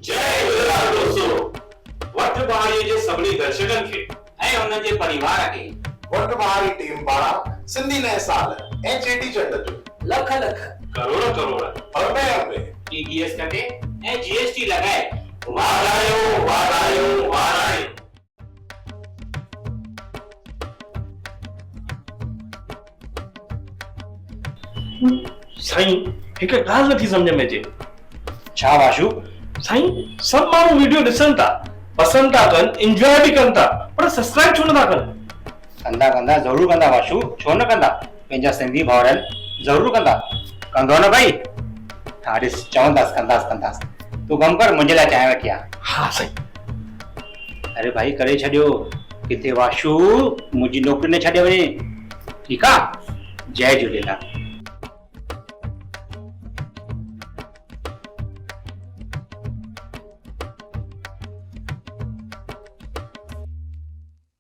जय झूलेलाल दोस्तों वक्त बहारी जे सभिनी दर्शकनि खे ऐं उन्हनि जे परिवार खे वट बहारी टीम पारां सिंधी नए साल ऐं चेटी चंड जो लख लख करोड़ करोड़ अरबे अरबे टीडीएस कटे ऐं जीएसटी लॻाए वाधायूं वाधायूं वाधायूं। साईं हिकु ॻाल्हि नथी सम्झ में अचे। छा वाशू? साईं सभु माण्हू वीडियो ॾिसनि था, पसंदि था कनि, इंजॉय बि कनि था, पर सब्सक्राइब छो नथा कनि? कंदा ज़रूरु कंदा वाशू, छो न कंदा? पंहिंजा सिंधी भाउरनि ज़रूरु कंदा। कंदो न भाई? हा ॾिस, चवंदासीं कंदासीं। तूं कमु कर, मुंहिंजे लाइ चांहि वठी आ। हा साईं। अरे भाई करे छॾियो, किथे वाशू मुंहिंजी नौकरी न छॾे वञे। ठीकु आहे? जय झूलेलाल।